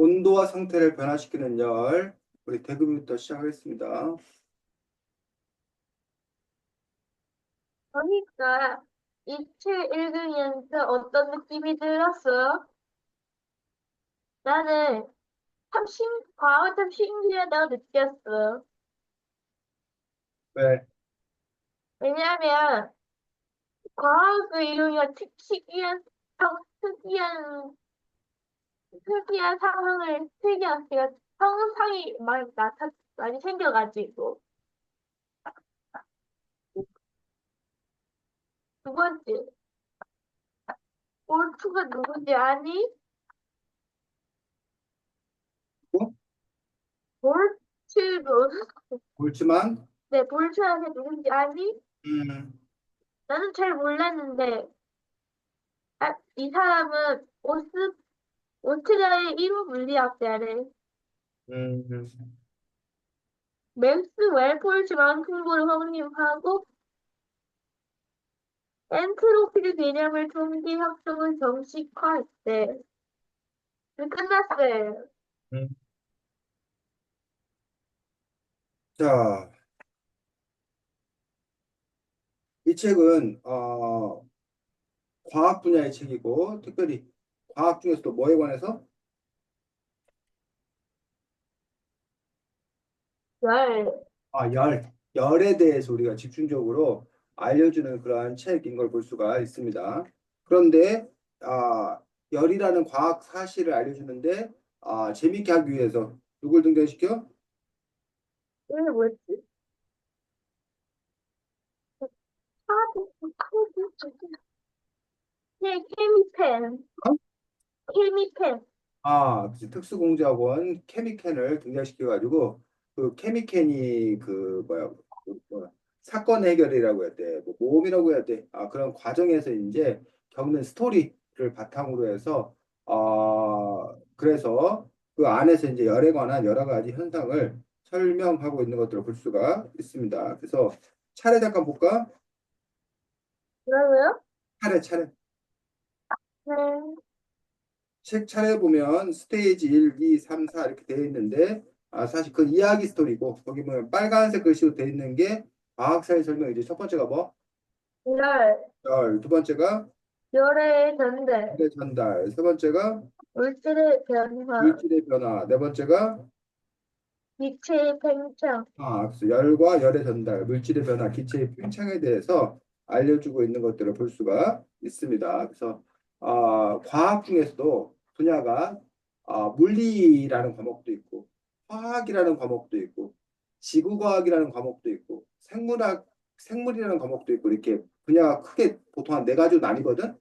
온도와 상태를 변화시키는 열. 우리 대금부터 시작하겠습니다. 그러니까 이 책 읽으면서 어떤 느낌이 들었어? 나는 과학은 참 신기하다고 느꼈어. 왜? 왜냐하면 과학을 이루면 특이한, 특이한 상황을, 특이한, 그러니까 상상이 많이 생겨가지고. 두 번째, 볼트가 누군지 아니? 뭐? 볼트, 옳지만, 네, 볼트한테 누군지 아니? 음, 나는 잘 몰랐는데, 이 사람은 오스트리아의 1호 물리학자래. 음, 맥스웰 폴츠만 풍부를 확립하고 엔트로피 개념을 통계 확정을 정식화했대. 끝났어요. 음. 자, 이 책은 과학 분야의 책이고, 특별히 과학 중에서도 뭐에 관해서? 열. 열에 대해서 우리가 집중적으로 알려주는 그러한 책인 걸 볼 수가 있습니다. 그런데 열이라는 과학 사실을 알려주는데 재밌게 하기 위해서 누굴 등장시켜? 이게 뭐였지? 카드. 네, 케미펜. 어? 케미펜. 그치. 특수공작원 케미캔을 등장시켜가지고 그 케미캔이 그 뭐야 뭐야, 사건 해결이라고 해야 돼, 뭐 모험이라고 해야 돼. 그런 과정에서 이제 겪는 스토리를 바탕으로 해서 그래서 그 안에서 이제 열에 관한 여러 가지 현상을 설명하고 있는 것들을 볼 수가 있습니다. 그래서 차례 잠깐 볼까? 뭐라고요? 차례. 네. 책 차례 보면 스테이지 1, 2, 3, 4 이렇게 되어 있는데 사실 그 이야기 스토리고 거기 보면 빨간색 글씨로 되어 있는 게 과학사의 설명이지. 첫 번째가 뭐? 열. 열. 두 번째가 열의 전달. 물의 전달. 세 번째가 물질의 변화. 물질의 변화. 네 번째가 빛의 팽창. 그래서 열과 열의 전달, 물질의 변화, 기체의 팽창에 대해서 알려주고 있는 것들을 볼 수가 있습니다. 그래서 과학 중에서도 분야가 물리라는 과목도 있고, 화학이라는 과목도 있고, 지구과학이라는 과목도 있고, 생물이라는 과목도 있고 이렇게 분야가 크게 보통 한 네 가지로 나뉘거든.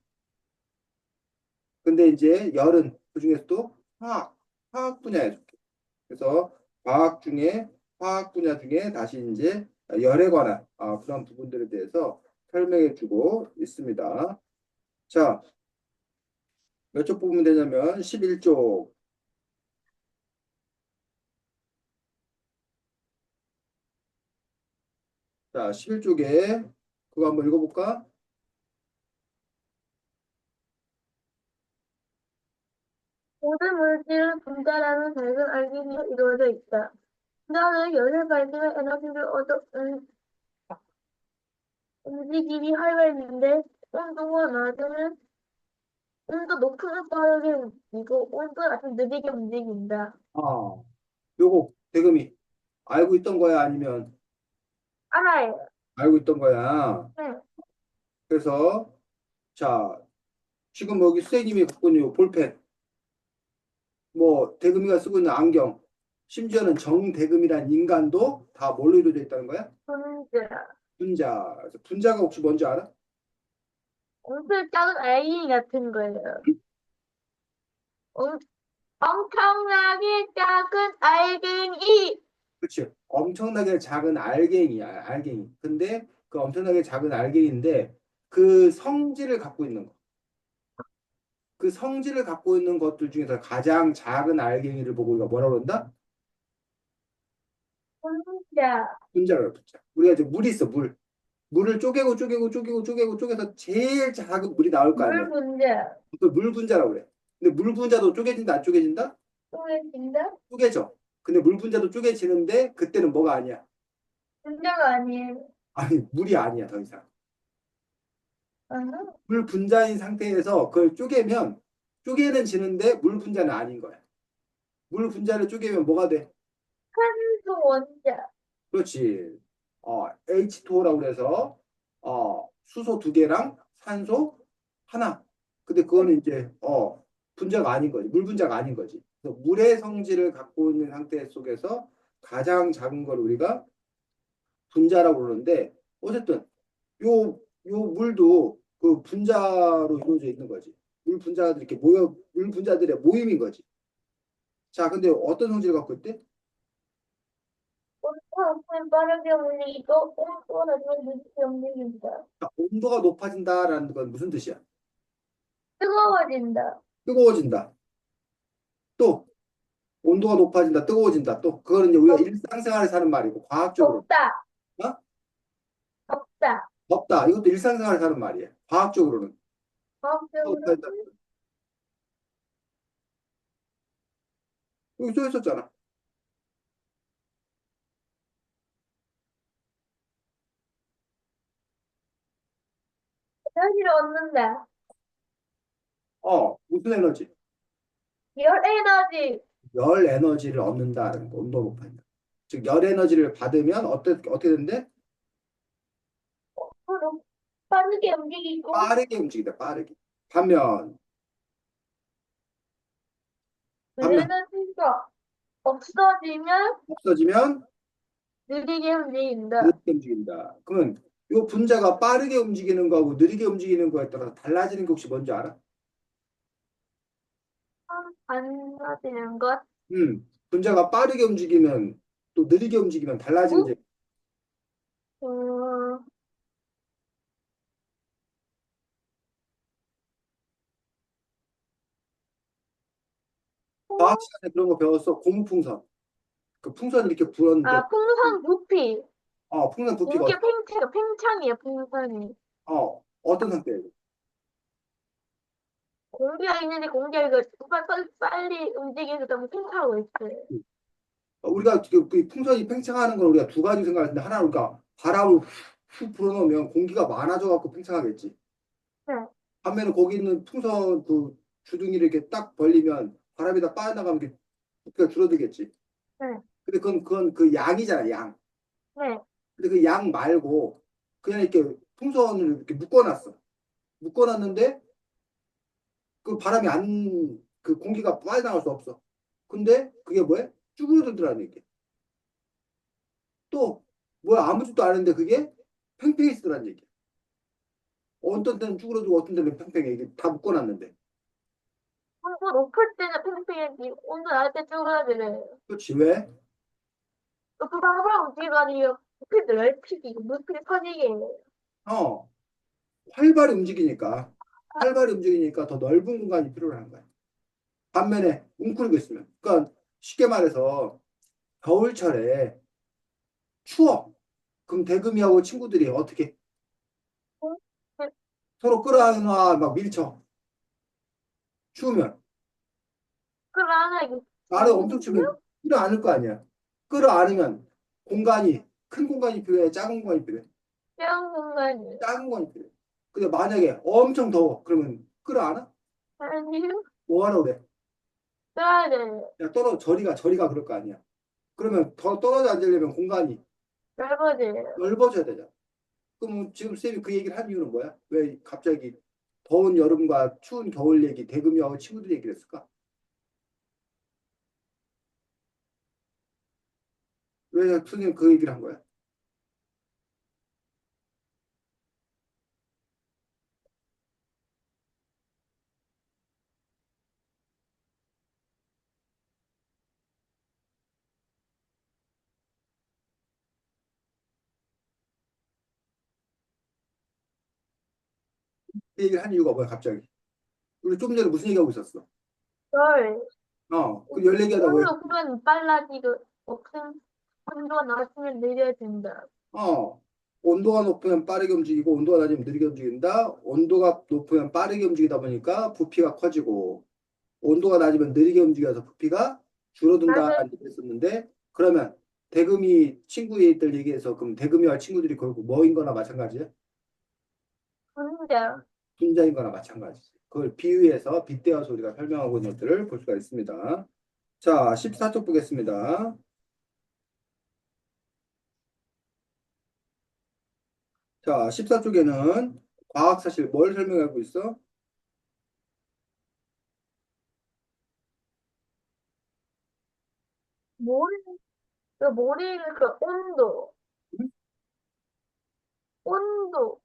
근데 이제 열은 그 중에서도 화학 분야에 속해. 그래서 과학 중에 화학 분야 중에 다시 이제 열에 관한 그런 부분들에 대해서 설명해 주고 있습니다. 자, 몇 쪽 보면 되냐면 11쪽. 자, 11쪽에 그거 한번 읽어볼까? 모든 물질은 분자라는 밝은 알갱이로 이루어져 있다. 분자는 열을 발생해 에너지를 얻어 움직임이 활발한데 온도가 낮으면 온도 높으면 빠르게 움직이고 온도 낮으면 느리게 움직인다. 아, 요거 대금이 알고 있던 거야? 아니면 알아요. 알고 있던 거야? 응. 그래서 자, 지금 여기 선생님이 갖고 있는 요 볼펜, 뭐 대금이가 쓰고 있는 안경, 심지어는 정대금이란 인간도 다 뭘로 이루어져 있다는 거야? 분자. 분자. 그래서 분자가 혹시 뭔지 알아? 엄청 작은 알갱이 같은 거예요. 엄, 엄청나게 작은 알갱이. 그렇지. 엄청나게 작은 알갱이야, 알갱이. 근데 그 엄청나게 작은 알갱이인데 그 성질을 갖고 있는 거. 그 성질을 갖고 있는 것들 중에서 가장 작은 알갱이를 보고 우리가 뭐라고 그런다? 분자. 분자라고 해, 분자. 우리가 이제 물이 있어, 물. 물을 쪼개서 제일 작은 물이 나올 거 아니야. 물 분자. 그 물 분자라고 그래. 근데 물 분자도 쪼개진다, 안 쪼개진다? 쪼개진다? 쪼개져. 근데 물 분자도 쪼개지는데 그때는 뭐가 아니야? 분자가 아니에요. 아니, 물이 아니야, 더 이상. 아, 물 분자인 상태에서 그걸 쪼개면 쪼개는 지는데 물 분자는 아닌 거야. 물 분자를 쪼개면 뭐가 돼? 산소 원자. 그렇지. H2O라고 그래서 수소 두 개랑 산소 하나. 근데 그거는 이제 분자가 아닌 거지. 물 분자가 아닌 거지. 그래서 물의 성질을 갖고 있는 상태 속에서 가장 작은 걸 우리가 분자라고 그러는데 어쨌든 요 물도 그 분자로 이루어져 있는 거지. 물 분자들이 이렇게 모여 물 분자들의 모임인 거지. 자, 근데 어떤 성질을 갖고 있대? 온도가 높으면 빠르게 움직이고, 온도가 낮으면 늦게 움직인다. 자, 온도가 높아진다라는 건 무슨 뜻이야? 뜨거워진다. 뜨거워진다. 또 온도가 높아진다, 뜨거워진다. 또 그거는 이제 우리가 덥, 일상생활에서 하는 말이고 과학적으로 덥다. 어? 덥다. 덥다. 이것도 일상생활에서 하는 말이에요. 과학적으로는 과학적으로 덥다. 여기 써 있었잖아. 에너지를 얻는다. 무슨 에너지? 열 에너지. 열 에너지를 얻는다는 거, 온도 높아진다. 즉, 열 에너지를 받으면 어떻게 된대? 서로 빠르게 움직이고, 빠르게 움직인다, 빠르게. 반면, 그 반면, 에너지가 없어지면 없어지면 느리게 움직인다. 느리게 움직인다. 그러면 이 분자가 빠르게 움직이는 거하고 느리게 움직이는 거에 따라서 달라지는 게 혹시 뭔지 알아? 반사되는 것. 분자가 빠르게 움직이면 또 느리게 움직이면 달라지는 우? 제 어, 과학 시간에 그런 거 배웠어. 고무풍선. 그 풍선 이렇게 불었는데, 풍선 부피. 풍선 부피가 이게 팽창이에요, 풍선이. 어떤 상태예요? 공기가 있는데 공기가 이거 빨리 움직여서 너무 팽창하고 있어요. 우리가 그 풍선이 팽창하는 걸 우리가 두 가지 생각하는데 하나는 우리가 바람을 훅 불어넣으면 공기가 많아져 갖고 팽창하겠지. 네, 반면에 거기 있는 풍선 그 주둥이를 이렇게 딱 벌리면 바람이 다 빠져나가면 이렇게 부피가 줄어들겠지. 네, 근데 그건 그 양이잖아, 양. 네. 근데 그 양 말고 그냥 이렇게 풍선을 이렇게 묶어놨어. 묶어놨는데 그 바람이 그 공기가 빠져나갈 수 없어. 근데 그게 뭐야? 쭈그러들더라는 얘기야. 또 뭐야? 아무 짓도 안 했는데 그게 팽팽히 쓰더라는 얘기야. 어떤 때는 쭈그러들고 어떤 때는 팽팽해. 이게 다 묶어놨는데. 온도 높을 때는 팽팽해지, 온도 낮을 때 쭈그러들어요. 그렇지, 왜? 또 바로 움직이가지고 부피 넓히기, 부피 커지게 해요. 어, 활발히 움직이니까. 활발히 움직이니까 더 넓은 공간이 필요한 거야. 반면에 웅크리고 있으면. 그러니까 쉽게 말해서 겨울철에 추워. 그럼 대금이하고 친구들이 어떻게 서로 끌어안아 막 밀쳐. 추우면. 그러나 이게 나를 엄청 추우면 끌어안을 거 아니야. 끌어안으면 큰 공간이 필요해? 작은 공간이 필요해? 작은 공간이 작은 공간이 필요해. 근데 만약에 엄청 더워. 그러면 끌어안아? 아니요. 뭐 하라 그래? 떠야 돼요. 야, 저리가 그럴 거 아니야. 그러면 더 떨어져 앉으려면 공간이 넓어져요. 넓어져야 되잖아. 그럼 지금 쌤이 그 얘기를 한 이유는 뭐야? 왜 갑자기 더운 여름과 추운 겨울 얘기, 대금이하고 친구들 얘기를 했을까? 왜 선생님 그 얘기를 한 거야? 그 얘기를 한 이유가 뭐야, 갑자기? 우리 좀 전에 무슨 얘기하고 있었어? 열. 그 열 얘기하다 왜? 온도 높으면 빨라지고, 온도가 낮으면 느려진다. 어, 온도가 높으면 빠르게 움직이고, 온도가 낮으면 느리게 움직인다. 온도가 높으면 빠르게 움직이다 보니까 부피가 커지고, 온도가 낮으면 느리게 움직여서 부피가 맞아요. 줄어든다라는 얘기 했었는데 그러면 대금이 친구들 얘기해서 그럼 대금이와 친구들이 결국 뭐인 거나 마찬가지야? 분자. 분자인 거나 마찬가지지. 그걸 비유해서 빗대어서 우리가 설명하고 있는 것들을 볼 수가 있습니다. 자, 14쪽 보겠습니다. 자, 14쪽에는 과학사실 뭘 설명하고 있어? 모래, 모래의 그 온도, 온도,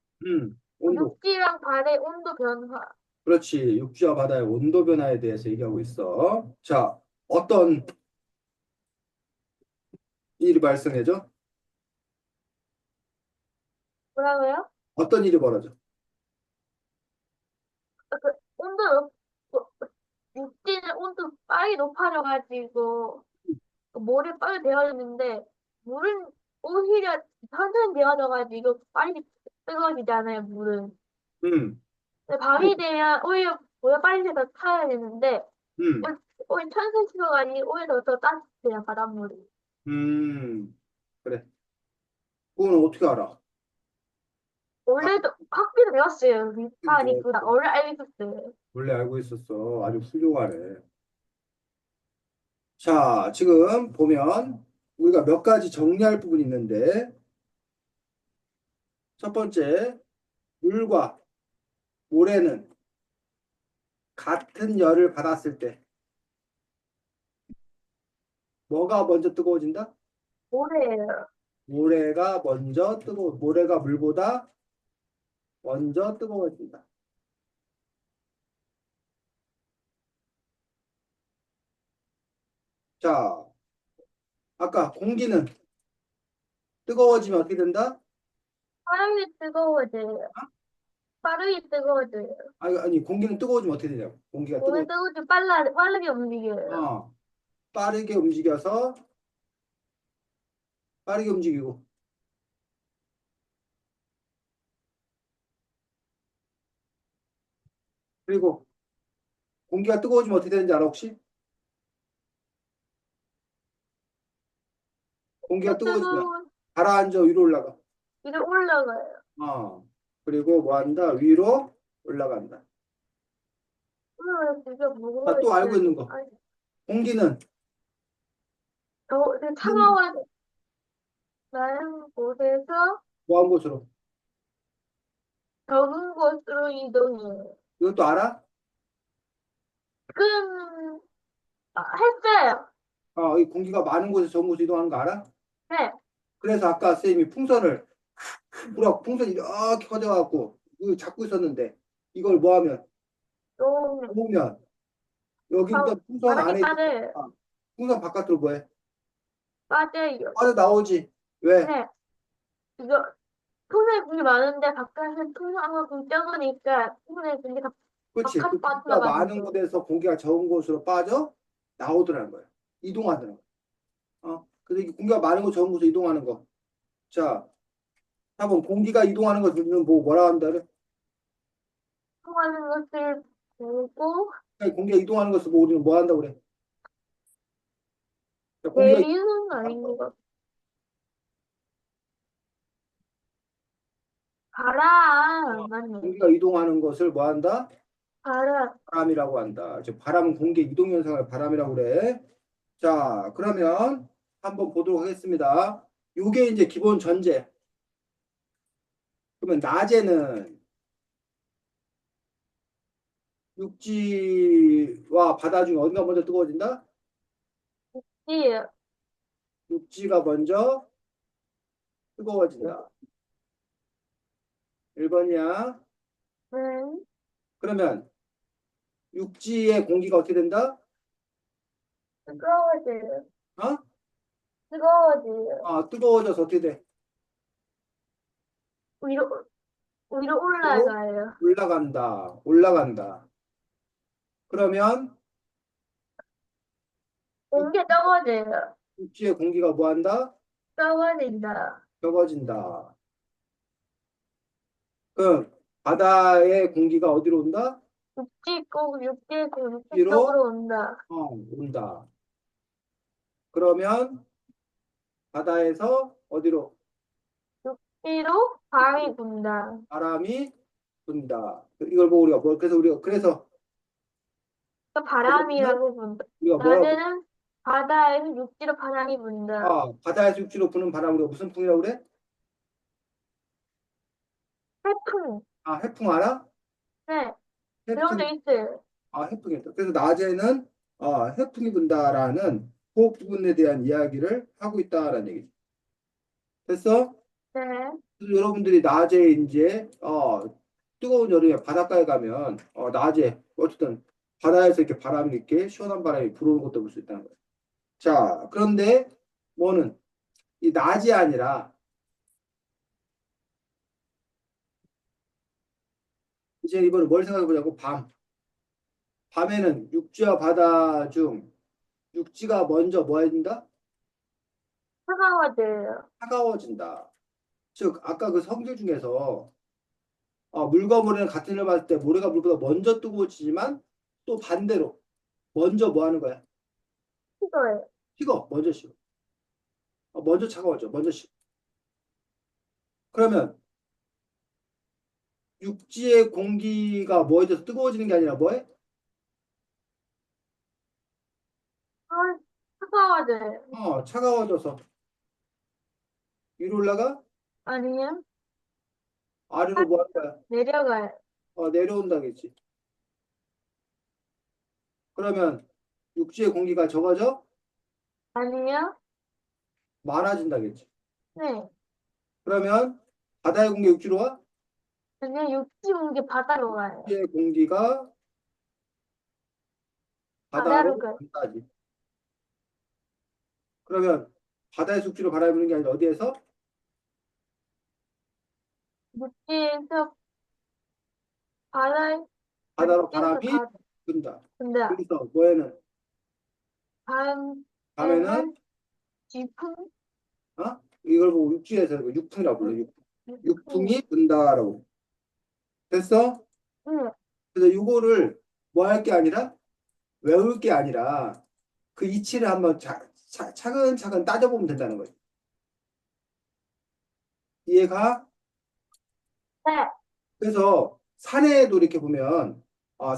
온도. 육지랑 발의 온도 변화. 그렇지. 육지와 바다의 온도 변화에 대해서 얘기하고 있어. 자, 어떤 일이 발생해죠? 뭐라고요? 어떤 일이 벌어져? 그 온도, 그 육지는 온도 빨리 높아져가지고, 모래 빨리 데워지는데, 물은 오히려 천천히 데워져가지고, 빨리 뜨거워지잖아요, 물은. 음, 근데 밤이 되면 오히려 보다 빨리 더 타야 되는데, 음, 오히려 천천히 식어가지고, 오히려 더 따뜻해요, 바닷물이. 그래. 그건 어떻게 알아? 아, 원래도 학교에서 배웠어요. 아니, 배웠어. 원래 알고 있었어요. 원래 알고 있었어. 아주 훌륭하네. 자, 지금 보면 우리가 몇 가지 정리할 부분이 있는데 첫 번째, 물과 모래는 같은 열을 받았을 때 뭐가 먼저 뜨거워진다? 모래예요. 모래가 물보다 먼저 뜨거워진다. 자, 아까 공기는 뜨거워지면 어떻게 된다? 빠르게 뜨거워져요. 빠르게 뜨거워져요. 아니, 공기는 뜨거워지면 어떻게 되냐고. 공기가 몸이 뜨거워지면 빠르게 움직여요. 어, 빠르게 움직여서 빠르게 움직이고 그리고 공기가 뜨거워지면 어떻게 되는지 알아 혹시? 공기가 또 뜨거워지면 뜨거운 가라앉아 위로 올라가. 위로 올라가요. 어, 그리고 뭐 한다? 위로 올라간다. 그러면 진짜 아, 또 알고 있는 무거워지는, 거. 아니, 공기는 는 차가운 곳에서 뭐한 곳으로. 적은 곳으로 이동해요. 이것도 알아? 지금, 했어요. 이 공기가 많은 곳에서 적은 곳으로 이동하는 거 알아? 네. 그래서 아까 선생님이 풍선을 풍선이 이렇게 커져갖고 이거 잡고 있었는데 이걸 뭐 하면 좀, 모으면 여기부터 풍선 바닥에 안에 있는 빠져요. 풍선 바깥으로 뭐해? 빠져요. 빠져 나오지. 왜? 네. 이거, 손에 공이 많은데 바깥에 통로가 공 적으니까 손에 공이 다 그렇지. 바깥 그 공기가 빠져나가는 많은 거. 곳에서 공기가 적은 곳으로 빠져 나오더라는 거야. 이동하더라고. 그래서 이 공기가 많은 곳, 적은 곳으로 이동하는 거. 자, 한번 공기가 이동하는 것을 뭐라 한다 그래? 통하는 것을 보고 아니, 공기가 이동하는 것을 보고 우리는 뭐 한다고 그래? 자, 내리는 아닌 것 같아. 바람, 맞네. 공기가 이동하는 것을 뭐 한다? 바람, 바람이라고 한다. 즉, 바람은 공기의 이동 현상을 바람이라고 그래. 자, 그러면 한번 보도록 하겠습니다. 요게 이제 기본 전제. 그러면 낮에는 육지와 바다 중에 어디가 먼저 뜨거워진다? 지, 육지가 먼저 뜨거워진다. 1번이야. 음, 그러면 육지의 공기가 어떻게 된다? 뜨거워져요. 어? 뜨거워져요. 뜨거워져서 어떻게 돼? 위로, 위로 또 올라가요. 올라간다. 그러면 육- 공기 적어져요. 육지의 공기가 뭐 한다? 적어진다. 적어진다. 그럼 바다의 공기가 어디로 온다? 육지 뒤로 쪽으로 온다. 온다. 그러면 바다에서 어디로? 육지로 바람이 분다. 바람이 분다. 이걸 보고 우리가 그래서 그러니까 낮에는 바람이라고 분다. 우리가 뭐라고? 낮에는 바다에서 육지로 바람이 분다. 바다에서 육지로 부는 바람을 우리가 무슨 풍이라고 그래? 태풍. 해풍 알아? 네, 그런 적 해풍. 있어요. 해풍이다. 그래서 낮에는 해풍이 분다라는 그 부분에 대한 이야기를 하고 있다라는 얘기죠. 됐어? 네, 그래서 여러분들이 낮에 이제 뜨거운 여름에 바닷가에 가면 낮에 어쨌든 바다에서 이렇게 바람이 이렇게 시원한 바람이 불어오는 것도 볼 수 있다는 거예요. 자, 그런데 뭐는 이 낮이 아니라 이제 이번에 뭘 생각해 보자고 밤에는 육지와 바다 중 육지가 먼저 뭐 해준다? 차가워져요. 차가워진다. 즉 아까 그 성질 중에서 물과 모래는 같은 일을 봤을 때 모래가 물보다 먼저 뜨거워지지만 또 반대로 먼저 뭐 하는 거야? 식어요. 식어. 먼저 식어. 먼저 차가워져. 먼저 식어. 그러면 육지의 공기가 뭐해져서 뜨거워지는 게 아니라 뭐해? 차가워져요. 차가워져서 위로 올라가? 아니면 아래로 뭐 할 거야? 내려가요. 내려온다겠지. 그러면 육지의 공기가 적어져? 아니면 많아진다겠지. 네, 그러면 바다의 공기 육지로 와? 그냥 육지 온게 바다로 가요. 육지의 공기가 바다로 바다로 가요. 간다지. 그러면 바다의 육지로 바람이 부는 게 아니라 어디에서? 육지에서 바다에 바다로 육지에서 바람이 분다. 근데 그래서 뭐에는 밤에는 밤에는 지풍 이걸 보고 육지에서 육풍이라고 불러. 육풍 육풍이 분다라고. 됐어? 응, 그래서 이거를 뭐 할 게 아니라 외울 게 아니라 그 이치를 한번 차근차근 따져보면 된다는 거예요. 이해가? 네, 그래서 산에도 이렇게 보면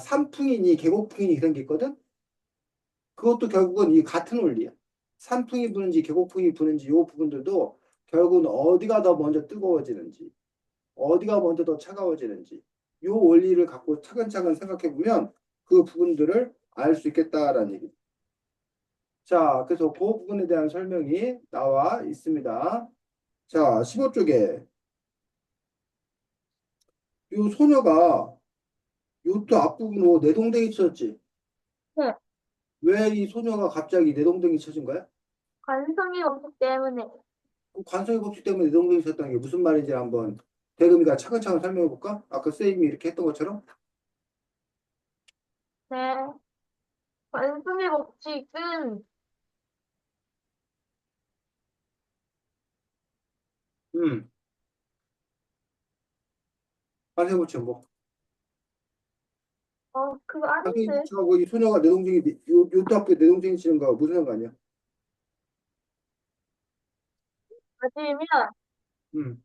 산풍이니 계곡풍이니 이런 게 있거든. 그것도 결국은 이 같은 원리야. 산풍이 부는지 계곡풍이 부는지 이 부분들도 결국은 어디가 더 먼저 뜨거워지는지 어디가 먼저 더 차가워지는지 이 원리를 갖고 차근차근 생각해 보면 그 부분들을 알 수 있겠다라는 얘기. 자, 그래서 그 부분에 대한 설명이 나와 있습니다. 자, 15쪽에 이 소녀가 요트 앞부분으로 내동댕이 쳐졌지. 네. 왜 이 소녀가 갑자기 내동댕이 쳐진 거야? 관성이 없기 때문에 그 관성의 법칙 때문에 내동댕이 쳤다는 게 무슨 말인지 한번 대금이가 차근차근 설명해 볼까? 아까 선생님이 이렇게 했던 것처럼. 네, 관성의 법칙은 음, 관성의 법칙 뭐? 그거 관성의 아닌데 법칙하고 이 소녀가 내동댕이 요트 앞에 내동댕이 치는 거하고 무슨 상관이야? 맞으면 음,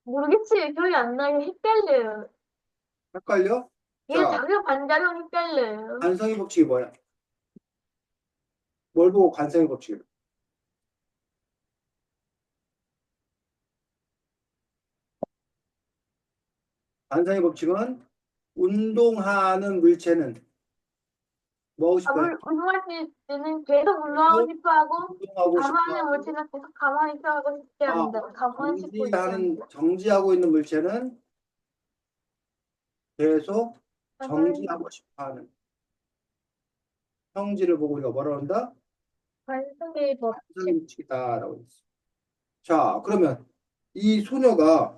모르겠어요. 기억이 안 나요. 헷갈려요. 헷갈려? 이게 자, 작용 반작용 헷갈려요. 관성의 법칙이 뭐야? 뭘 보고 관성의 법칙을? 관성의 법칙은 운동하는 물체는 뭐 하고 싶어 해? 운동할 때는 계속 운동하고 계속 싶어 하고, 운동하고 싶어 가만히 못 하고 치면 계속 가만히 있어 하고 싶지 않다. 가만히 씻고 있지 않다. 정지하고 있는 물체는 계속 가만히, 정지하고 싶어 하는 성질을 보고 우리가 뭐라 한다? 관성의 관성의 법칙. 법칙이다라고 했어. 자, 그러면 이 소녀가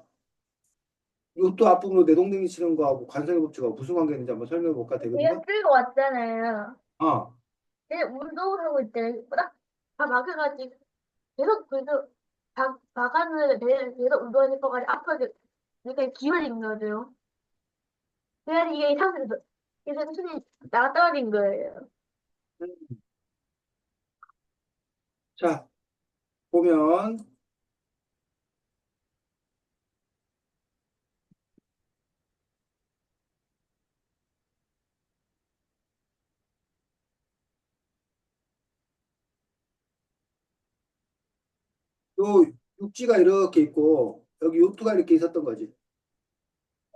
요트 앞부분으로 내동댕이 치는 거하고 관성의 법칙하고 무슨 관계 있는지 한번 설명해 볼까, 제가 대금이가? 끌고 왔잖아요. 아, 근데 운동을 하고 있대. 다 막혀가지고, 계속 박았는데 계속 운동하니까 아파서 이렇게 기울인 거죠. 그래서 이게 상승, 그래서 수준이 나가 떨어진 거예요. 자, 보면 요 육지가 이렇게 있고 여기 요트가 이렇게 있었던 거지.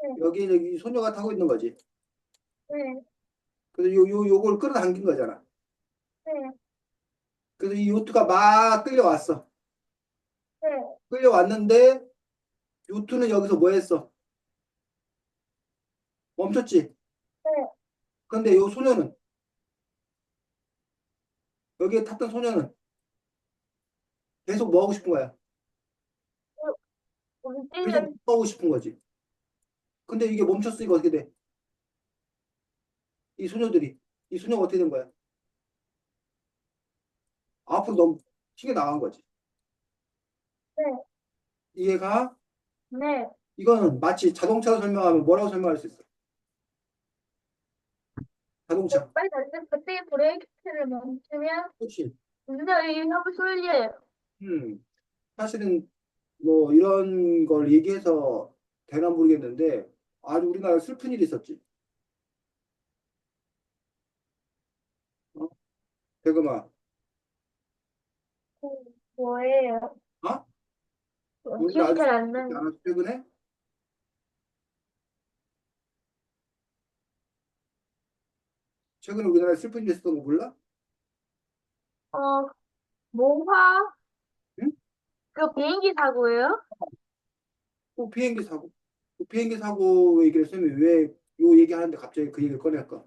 네, 여기 소녀가 타고 있는 거지. 네, 그래서 요걸 끌어당긴 거잖아. 네, 그래서 이 요트가 막 끌려왔어. 네, 끌려왔는데 요트는 여기서 뭐 했어? 멈췄지. 네. 근데 요 소녀는 여기에 탔던 소녀는 계속 뭐 하고 싶은 거야? 계속 움직이는, 뭐 하고 싶은 거지. 근데 이게 멈췄으니까 어떻게 돼? 이 소녀들이 이 소녀가 어떻게 된 거야? 앞으로 너무 튀겨 나간 거지. 네, 이해가? 네. 이거는 마치 자동차로 설명하면 뭐라고 설명할 수 있어? 자동차. 빨리 달릴 때 그때 브레이크를 멈추면 그렇지. 운전이 협을 쏠려요. 음, 사실은 뭐 이런 걸 얘기해서 되나 모르겠는데 아주 우리나라에 슬픈 일이 있었지. 어? 대금아. 음, 뭐예요? 어? 우리나라 기억이 아주 잘 안 슬픈 일이 나요. 않았어, 최근에? 최근에 우리나라에 슬픈 일이 있었던 거 몰라? 어, 모화? 응? 그 비행기 사고예요? 또 비행기 사고. 그 비행기 사고 얘기를 했으면 왜 요 얘기하는데 갑자기 그 얘기를 꺼낼까?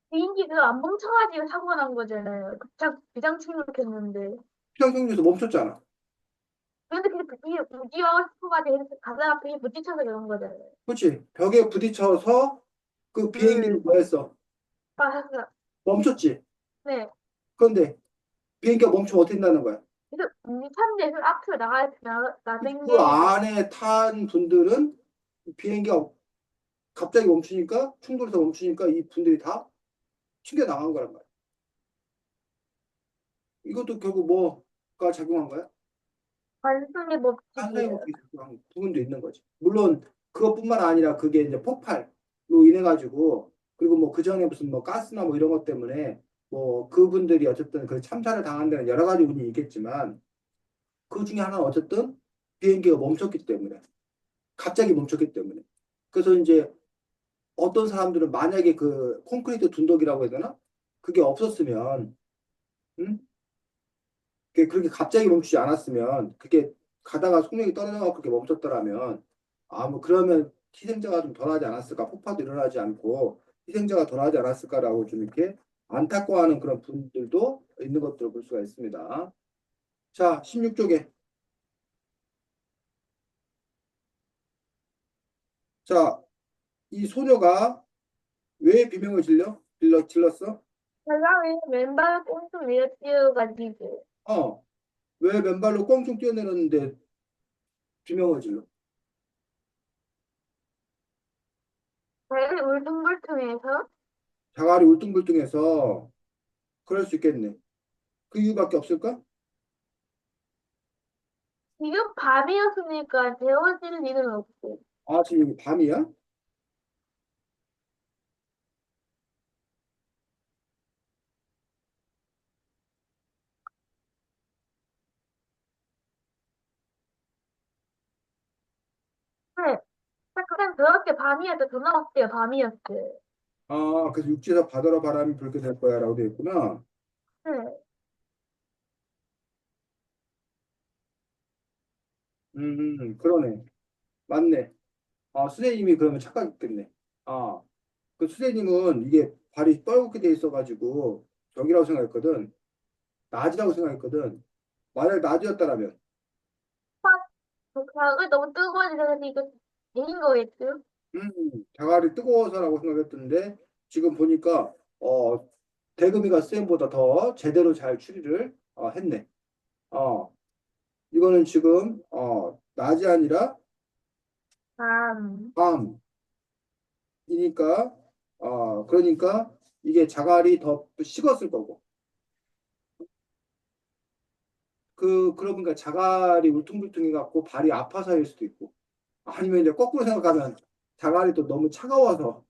비행기 그안 멈춰가지고 사고가 난 거잖아요. 급작 비상 착륙했는데. 평평에서 멈췄잖아. 근데 그게 부기하고 싶어가지고 가다가 벽에 부딪혀서 그런 거잖아요. 그렇지. 벽에 부딪혀서 그 비행기는 음, 뭐 했어? 맞았어. 멈췄지. 네. 그런데 비행기가 멈추면 어떻게 된다는 거야? 그래서 찬데서 앞으로 나간 그 게 안에 탄 분들은 비행기가 갑자기 멈추니까 충돌해서 멈추니까 이 분들이 다 튕겨 나간 거란 말이야. 이것도 결국 뭐가 작용한 거야? 관습이 탄사의 법칙이에요. 법칙이 작용한 부분도 있는 거지. 물론 그것뿐만 아니라 그게 이제 폭발로 인해 가지고 그리고 뭐 그 전에 무슨 뭐 가스나 뭐 이런 것 때문에 뭐 그분들이 어쨌든 그 참사를 당한 데는 여러 가지 운이 있겠지만 그 중에 하나는 어쨌든 비행기가 멈췄기 때문에 갑자기 멈췄기 때문에 그래서 이제 어떤 사람들은 만약에 그 콘크리트 둔덕이라고 해야 되나? 그게 없었으면 응? 그게 그렇게 갑자기 멈추지 않았으면 그게 가다가 속력이 떨어져서 그렇게 멈췄더라면 아 뭐 그러면 희생자가 좀 덜하지 않았을까 폭파도 일어나지 않고 희생자가 덜하지 않았을까라고 좀 이렇게 안타까워하는 그런 분들도 있는 것들을 볼 수가 있습니다. 자, 16쪽에 자, 이 소녀가 왜 비명을 질렀어? 사람이 맨발 꽁충 내려 뛰어가지고 어, 왜 맨발로 껑충 뛰어내렸는데 비명을 질러? 배를 울퉁불퉁해서 자갈이 울퉁불퉁해서 그럴 수 있겠네. 그 이유밖에 없을까? 지금 밤이었으니까 데워질 일은 없고 아, 지금 밤이야? 네, 그냥 그렇게 밤이었죠. 전화 왔대요. 밤이었어요. 아, 그래서 육지에서 바다로 바람이 불게 될 거야 라고 되어 있구나. 네, 그러네. 맞네. 아, 수세님이 그러면 착각했겠네. 아, 그 수세님은 이게 발이 뻘겋게 돼 있어가지고 저기라고 생각했거든. 낮이라고 생각했거든. 만약 낮이었다라면, 벽이 너무 뜨거워지서 이거 개인 거겠죠? 자갈이 뜨거워서라고 생각했던데 지금 보니까 대금이가 쌤보다 더 제대로 잘 추리를 했네. 어, 이거는 지금 낮이 아니라 밤. 밤. 이니까 그러니까 이게 자갈이 더 식었을 거고 그러니까 자갈이 울퉁불퉁해 갖고 발이 아파서일 수도 있고 아니면 이제 거꾸로 생각하면 자갈이 또 너무 차가워서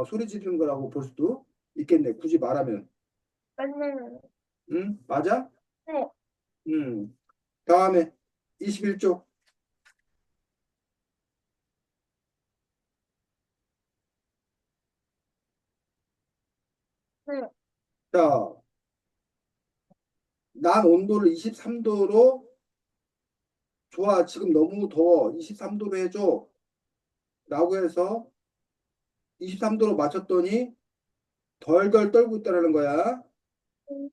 소리 지르는 거라고 볼 수도 있겠네. 굳이 말하면. 맞네요. 응? 맞아? 네, 다음에 21쪽. 네. 자, 난 온도를 23도로 좋아. 지금 너무 더워. 23도로 해줘. 라고 해서 23도로 맞췄더니 덜덜 떨고 있다라는 거야. 음,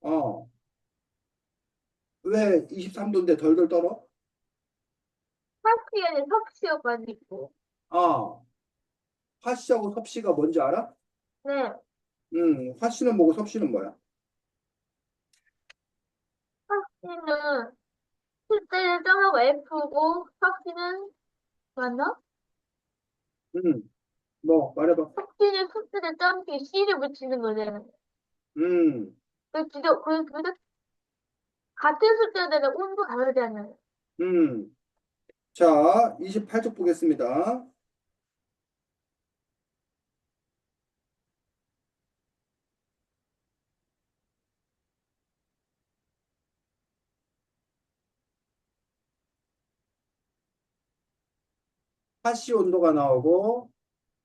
어. 왜 23도인데 덜덜 떨어? 섭씨에는 섭씨여가지고. 아, 화씨하고 섭씨가 뭔지 알아? 네, 화씨는 뭐고 섭씨는 뭐야? 섭씨는 실제는 점하고 F고, 섭씨는 맞나? 음, 뭐 말해봐. 섭씨는 숫자에 점기 C를 붙이는 거잖아요. 음, 근데 같은 숫자들은 온도 다르잖아요. 음. 자, 28쪽 보겠습니다. 화씨 온도가 나오고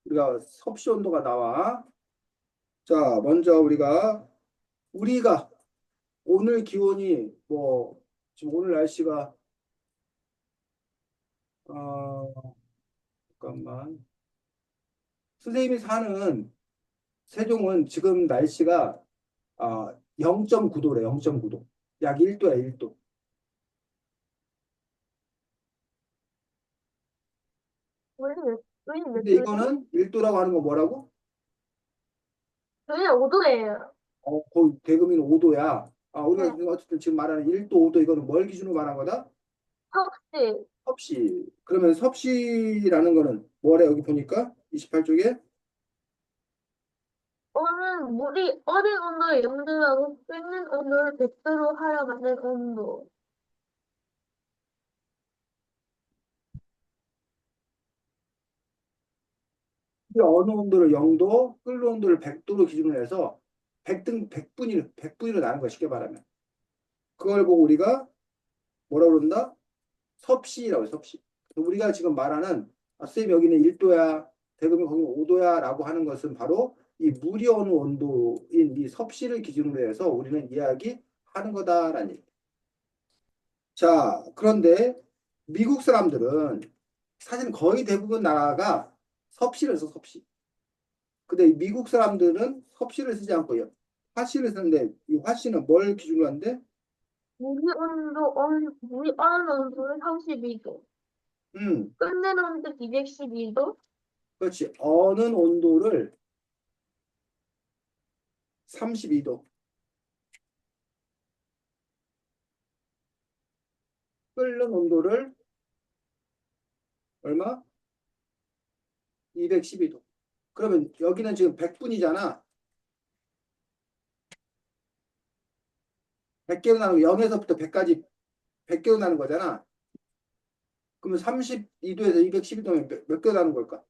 우리가 섭씨 온도가 나와. 자, 먼저 우리가 오늘 기온이 뭐 지금 오늘 날씨가 어 잠깐만. 선생님이 사는 세종은 지금 날씨가 0.9도래. 0.9도. 약 1도야, 1도. 우리 몇 근데 도지? 이거는 1도라고 하는 거 뭐라고? 저희는 5도예요. 거의 대금이는 5도야. 우리가 네, 어쨌든 지금 말하는 1도, 5도 이거는 뭘 기준으로 말한 거다? 섭씨. 섭씨. 그러면 섭씨라는 거는 뭐래? 여기 보니까 28쪽에 오는 물이 어린 온도를 0도하고 끓는 온도를 100도로 하여 만든 온도. 어느 온도를 0도, 끓는 온도를 100도로 기준으로 해서 100분위로 나는 거야, 쉽게 말하면. 그걸 보고 우리가 뭐라 그런다? 섭씨라고 해, 섭씨. 우리가 지금 말하는 선생님 여기는 1도야, 대금이 거기는 5도야 라고 하는 것은 바로 이 물이 어느 온도인 이 섭씨를 기준으로 해서 우리는 이야기하는 거다라는 얘기. 자, 그런데 미국 사람들은 사실 거의 대부분 나라가 섭씨를 써, 섭씨. 근데 이 미국 사람들은 섭씨를 쓰지 않고 화씨를 쓰는데 이 화씨는 뭘 기준으로 하는데? 물이 어른 온도는 32도. 음, 끓는 온도 212도. 그렇지. 어는 온도를 32도, 끓는 온도를 얼마? 212도. 그러면 여기는 지금 100분이잖아. 100개로 나누고 0에서부터 100까지 100개로 나는 거잖아. 그러면 32도에서 212도면 몇 개로 나는 걸까?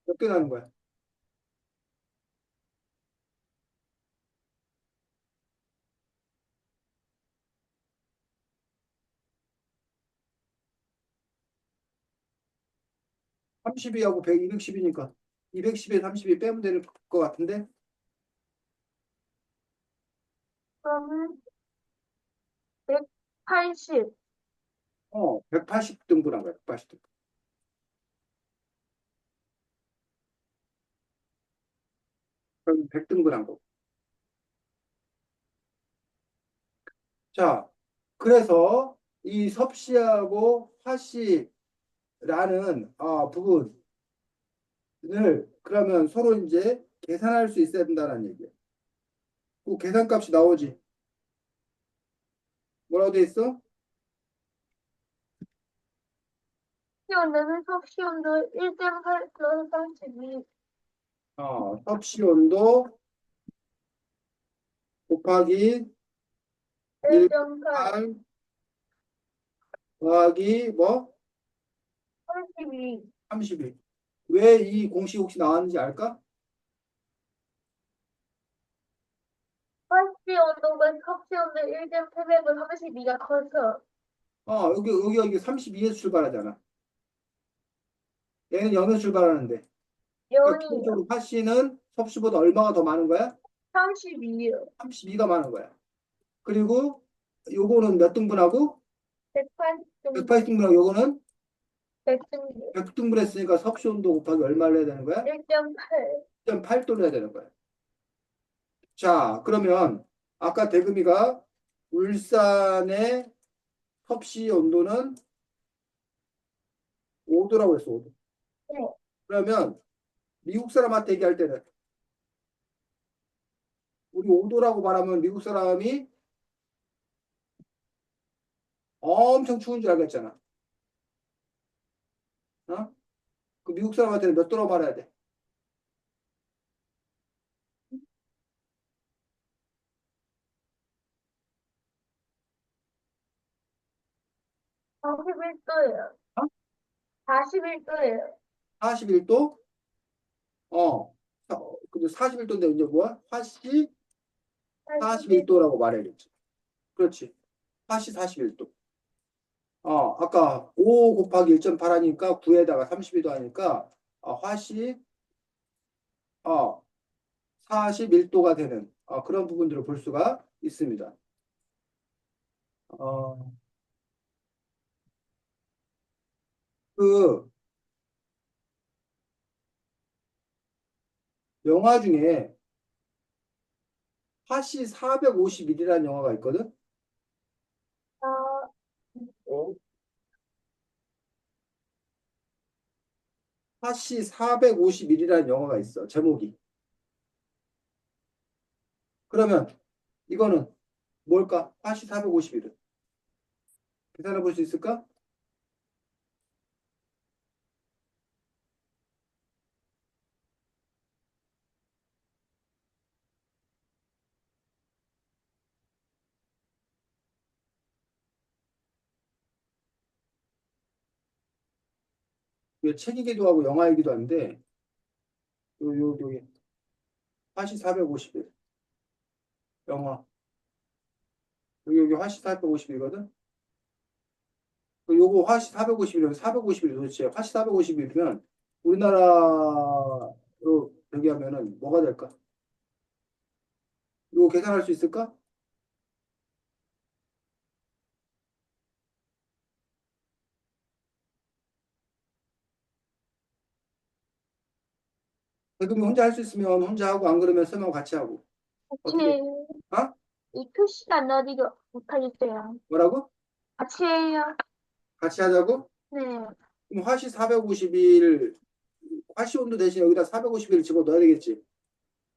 몇 개 나는 거야? 32하고 100, 210이니까 210에 32 빼면 되는 것 같은데? 그러면 180. 180등분한 거야. 180등분. 그럼 100등분한 거. 자, 그래서 이 섭씨하고 화씨라는 부분을 그러면 서로 이제 계산할 수 있어야 된다는 얘기야. 그 계산값이 나오지. 뭐라고 돼 있어? 온도는 섭씨 온도 1.8 플러스 32, 섭씨 온도 곱하기 1.8, 1.8 더하기 뭐? 32. 32. 왜 이 공식 혹시 나왔는지 알까? 섭씨 온도가 섭씨 온도 1.8배고 32가 커서 여기 32에서 출발하잖아. 얘는 0에서 출발하는데. 그러니까 0이요. 기본적으로 화씨는 섭씨보다 얼마가 더 많은 거야? 32요. 32가 많은 거야. 그리고 요거는 몇 등분하고? 180등분, 180등분하고 요거는 100등분, 100등분 했으니까 섭씨 온도 곱하기 얼마를 해야 되는 거야? 1.8. 1.8도를 해야 되는 거야. 자, 그러면 아까 대금이가 울산의 섭씨 온도는 5도라고 했어, 5도. 네. 그러면 미국 사람한테 얘기할 때는 우리 5도라고 말하면 미국 사람이 엄청 추운 줄 알겠잖아. 어? 그 미국 사람한테는 몇 도라고 말해야 돼? 41도예요. 41도예요. 41도? 어. 근데 41도인데 이제 뭐야? 화씨 41도라고 말해야겠지. 그렇지. 화씨 41도. 아까 5 곱하기 1.8 하니까 9에다가 32도 하니까 화씨 41도가 되는 그런 부분들을 볼 수가 있습니다. 어, 그 영화 중에 화씨 451이라는 영화가 있거든. 아, 네. 화씨 451이라는 영화가 있어. 제목이. 그러면 이거는 뭘까? 화씨 451은 계산해 볼 수 있을까? 이게 책이기도 하고 영화이기도 한데 여기 화씨 451 영화. 여기 화씨 451이거든. 요거 화씨 451이면 451이 도대체 화씨 451이면 우리나라로 여기 하면은 뭐가 될까? 이거 계산할 수 있을까? 대금이 혼자 할 수 있으면 혼자 하고 안 그러면 쌤하고 같이 하고. 어떻게? 같이, 어? 이 표시가 어디가 못하겠어요. 뭐라고? 같이 해요. 같이 하자고? 네. 그럼 화씨 451 화씨 온도 대신 여기다 451을 집어 넣어야 되겠지.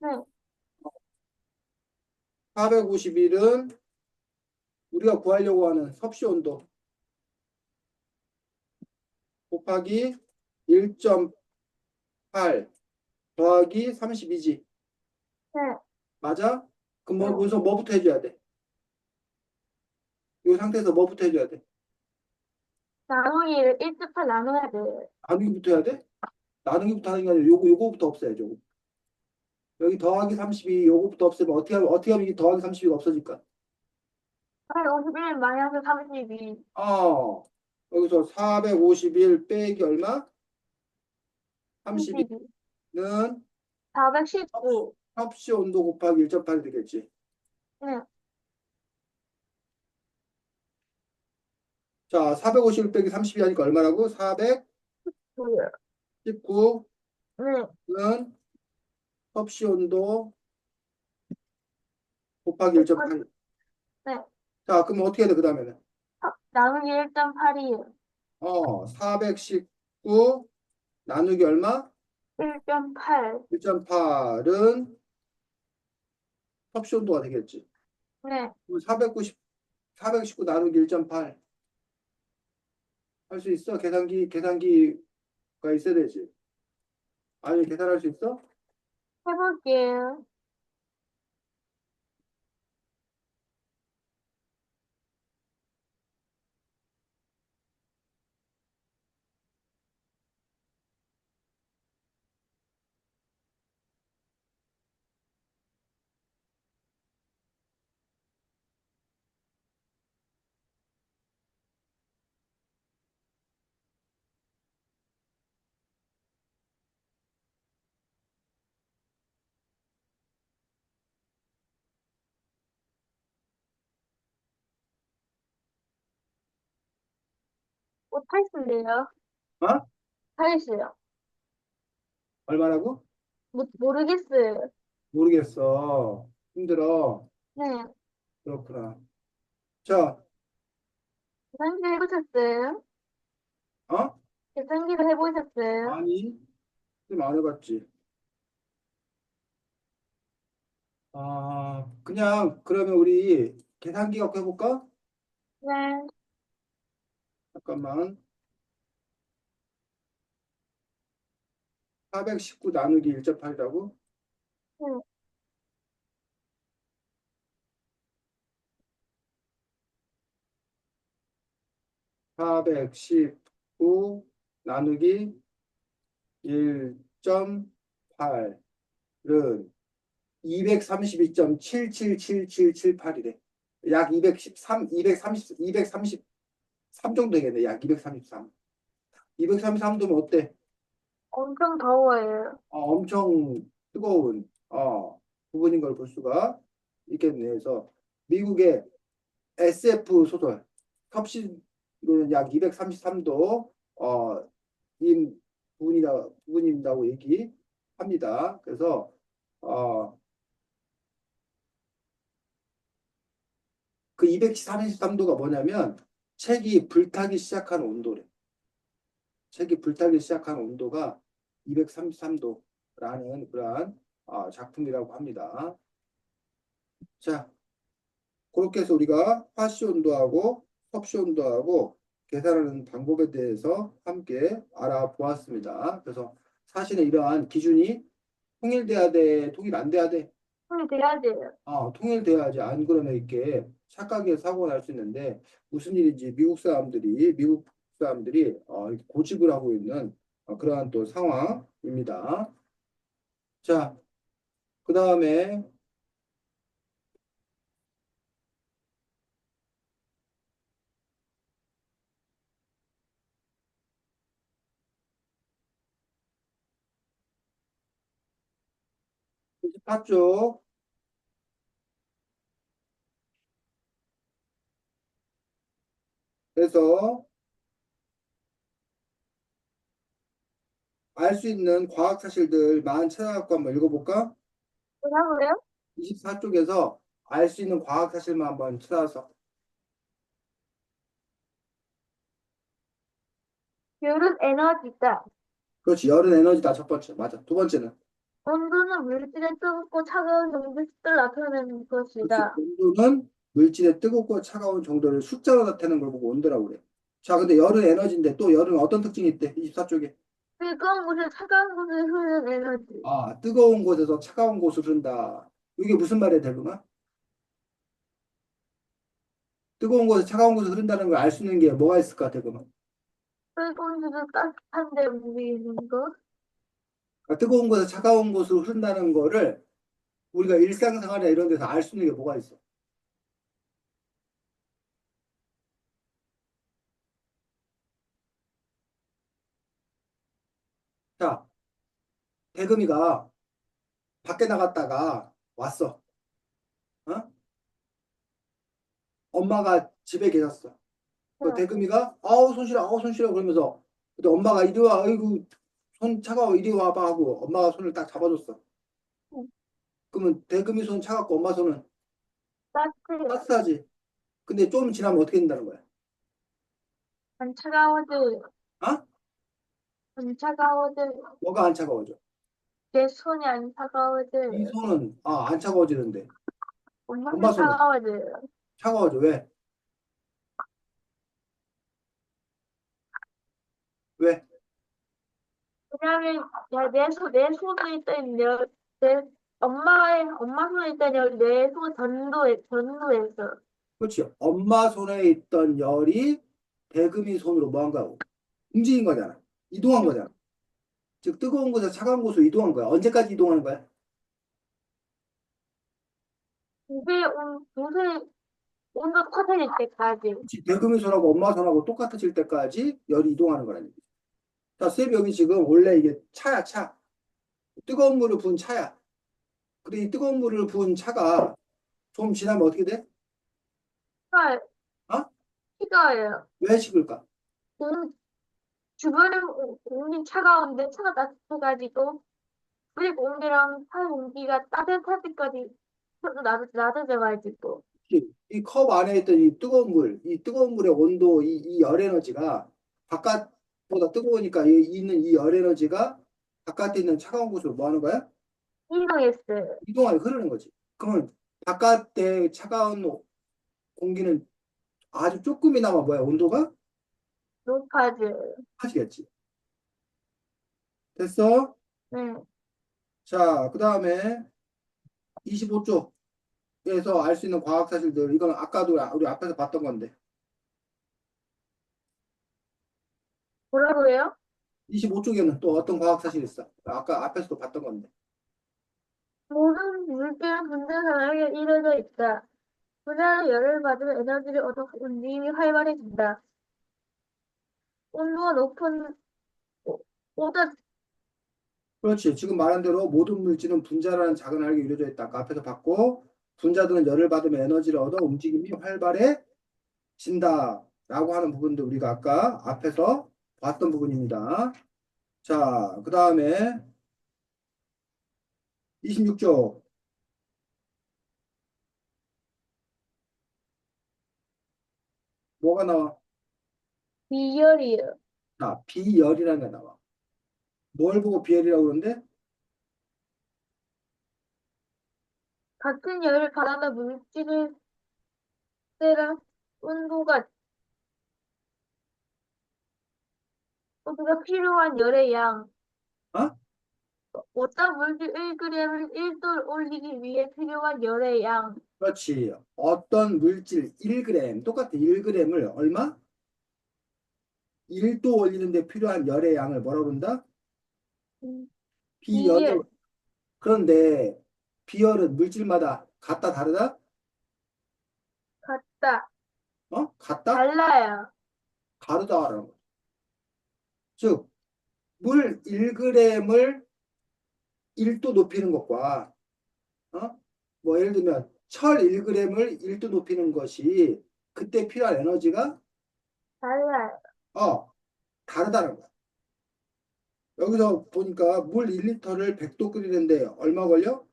네. 451은 우리가 구하려고 하는 섭씨 온도 곱하기 1.8 더하기 32지. 네. 맞아? 그럼 네. 여기서 뭐부터 해줘야 돼? 이 상태에서 뭐부터 해줘야 돼? 나누기를 1곱하 나눠야 돼요. 나누기부터 해야 돼? 나누기부터 하는 게 아니라 요거부터 없애야죠. 여기 더하기 32 요거부터 없애면 어떻게 하면 이 더하기 32가 없어질까? 51 마이너스 32, 어, 여기서 451 빼기 얼마? 32는 32, 419. 섭씨 온도 곱하기 1.8이 되겠지. 네. 자, 451 빼기 32 하니까 얼마라고? 419는 뭐요? 네. 섭씨 온도 곱하기 1.8. 네. 자, 그럼 어떻게 해야 돼, 그 다음에는? 나누기 1.8이요. 419 나누기 얼마? 1.8. 1.8은 섭씨 온도가 되겠지. 네. 419 나누기 1.8 할 수 있어? 계산기가 있어야 되지. 아니, 계산할 수 있어? 해볼게요. 못하겠는데요. 어? 하겠어요. 얼마라고? 모르겠어요. 모르겠어. 힘들어. 네. 그렇구나. 자, 계산기 해보셨어요? 어? 계산기를 해보셨어요? 아니, 좀 안 해봤지. 아, 그냥, 그러면 우리 계산기 갖고 해볼까? 네. 잠깐만. 419 나누기 1.8이라고? 네. 419 나누기 1.8은 232.777778이래. 약 213, 233 정도 되겠네. 약 233. 233도면 어때? 엄청 더워요. 엄청 뜨거운 부분인 걸 볼 수가 있겠네. 그래서 미국의 SF 소설 섭씨로는 약 233도 인 부분이다고 얘기합니다. 그래서 어, 그 233도가 뭐냐면 책이 불타기 시작하는 온도래. 책이 불타기 시작하는 온도가 233도라는 그러한 작품이라고 합니다. 자, 그렇게 해서 우리가 화씨 온도하고 섭씨 온도하고 계산하는 방법에 대해서 함께 알아보았습니다. 그래서 사실은 이러한 기준이 통일돼야 돼, 통일 안 돼야 돼. 손이 돼야 돼요. 통일돼야지. 안 그러면 이렇게 착각의 사고가 날 수 있는데 무슨 일인지 미국 사람들이 이렇게 고집을 하고 있는 그러한 또 상황입니다. 자, 그 다음에 24쪽 에서 알 수 있는 과학 사실들만 찾아갖고 한번 읽어볼까? 뭐라고요? 24쪽에서 알 수 있는 과학 사실만 한번 찾아서. 열은 에너지다. 그렇지. 열은 에너지다. 첫 번째. 맞아. 두 번째는. 온도는 물질의 뜨겁고 차가운 정도 숫자를 나타내는 그렇지. 것이다. 온도는 물질의 뜨겁고 차가운 정도를 숫자로 나타내는 걸 보고 온도라고 그래. 자, 근데 열은 에너지인데 또 열은 어떤 특징이 있대? 24쪽에. 뜨거운 곳에 차가운 곳에 흐르는 에너지. 뜨거운 곳에서 차가운 곳으로 흐른다. 이게 무슨 말이야, 대금아? 뜨거운 곳에서 차가운 곳으로 흐른다는 걸 알 수 있는 게 뭐가 있을까, 대금아? 뜨거운 곳은 따뜻한데 움직이는 거. 뜨거운 곳에서 차가운 곳으로 흐른다는 거를 우리가 일상생활이나 이런 데서 알 수 있는 게 뭐가 있어? 자, 대금이가 밖에 나갔다가 왔어. 어? 엄마가 집에 계셨어. 그 응, 대금이가 아우 손 시려 그러면서 근데 엄마가 이리 와 아이고 손 차가워 이리 와봐 하고 엄마가 손을 딱 잡아줬어. 응. 그러면 대금이 손 차갑고 엄마 손은 따뜻해요. 따뜻하지. 근데 좀 지나면 어떻게 된다는 거야? 안 차가워져요. 어? 안 차가워져요. 뭐가 안 차가워져? 내 손이 안 이 차가워져요. 손은 안 차가워지는데. 엄마 엄마 손 손은 차가워져요. 차가워져. 왜? 왜? 왜냐면 내 손에 있던 내 엄마 손에 있던 내손 전도했어. 그렇지. 엄마 손에 있던 열이 대금이 손으로 뭐 한 거야? 움직인 거잖아. 이동한 거잖아. 즉 뜨거운 곳에서 차가운 곳으로 이동한 거야. 언제까지 이동하는 거야? 무슨 온도 똑같아질 때까지. 그렇지. 대금이 손하고 엄마 손하고 똑같아질 때까지 열이 이동하는 거라는 얘기지. 자, 쌤 여기 지금 원래 이게 차야, 차. 뜨거운 물을 부은 차야. 근데 이 뜨거운 물을 부은 차가 좀 지나면 어떻게 돼? 가 어? 식어요. 왜 식을까? 공 주변에 공기 차가운데 차가 따뜻해가지고 우리 공기랑 차 공기가 따뜻할 때까지 낮아져가지고. 이 컵 안에 있던 이 뜨거운 물, 이 뜨거운 물의 온도, 이 열 에너지가 바깥보다 뜨거우니까 있는 이 열 에너지가 바깥에 있는 차가운 곳으로 뭐 하는 거야? 이동했어요. 이동하게 흐르는 거지. 그러면 바깥에 차가운 공기는 아주 조금이나마 뭐야? 온도가 높아져요. 빠지겠지. 됐어? 네. 자, 그 다음에 25쪽에서 알 수 있는 과학 사실들. 이건 아까도 우리 앞에서 봤던 건데. 뭐라고요? 25쪽에는 또 어떤 과학 사실이 있어? 아까 앞에서도 봤던 건데. 모든 물질은 분자상하게 이루어져 있다. 분자는 열을 받으면 에너지를 얻어 움직임이 활발해진다. 온도가 높은 오다 그렇지. 지금 말한 대로 모든 물질은 분자라는 작은 알게 이루어져 있다. 아까 앞에서 봤고, 분자들은 열을 받으면 에너지를 얻어 움직임이 활발해진다. 라고 하는 부분도 우리가 아까 앞에서 봤던 부분입니다. 자, 그 다음에 26쪽. 뭐가 나와? 비열이에요. 자, 비열이라는 게 나와. 뭘 보고 비열이라고 그러는데? 같은 열을 가하면 물질을 때랑 온도가 온도가 필요한 열의 양. 어? 어떤 물질 1g을 1도를 올리기 위해 필요한 열의 양. 그렇지. 어떤 물질 1g, 똑같은 1g을 얼마? 1도 올리는데 필요한 열의 양을 뭐라고 부른다? 음, 비열. 비열. 그런데 비열은 물질마다 같다 다르다? 같다. 같다? 달라요. 다르다라는 거죠. 즉, 물 1g을 1도 높이는 것과 뭐 예를 들면 철 1g을 1도 높이는 것이 그때 필요한 에너지가 달라요. 어, 다르다는 거야. 여기서 보니까 물 1리터를 100도 끓이는데 얼마 걸려?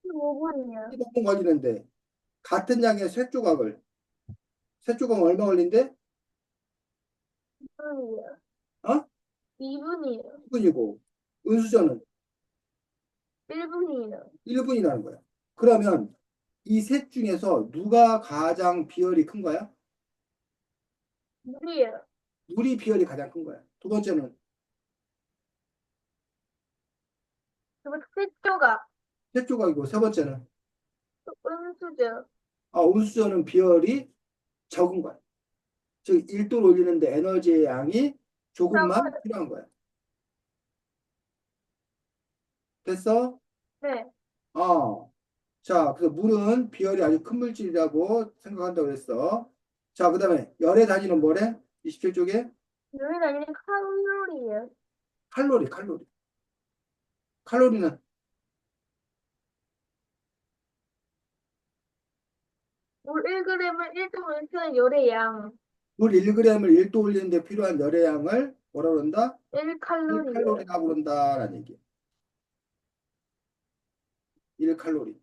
15분이요. 15분 걸리는데 같은 양의 쇠 조각은 얼마 걸린대? 2분이요. 어? 2분이요. 1분이고 은수저는 1분이요. 1분이라는 거야. 그러면 이 셋 중에서 누가 가장 비열이 큰 거야? 물이요. 물이 비열이 가장 큰 거야. 두 번째는 그리고 색조가 셋 조각이고 세 번째는 음수죠. 온수전은 비열이 적은 거야. 즉 1도를 올리는데 에너지의 양이 조금만 적어요. 필요한 거야. 됐어? 네. 어. 자, 그래서 물은 비열이 아주 큰 물질이라고 생각한다고 그랬어. 자, 그 다음에 열의 단위는 뭐래? 27쪽에 물은 아니라 칼로리예요. 칼로리. 칼로리는 물 1g을 1도 일표는 열의 양. 물 1g을 1도 올리는데 필요한 열의 양을 뭐라 그런다? 1칼로리예요. 1칼로리라고 그런다라는 얘기야. 1칼로리.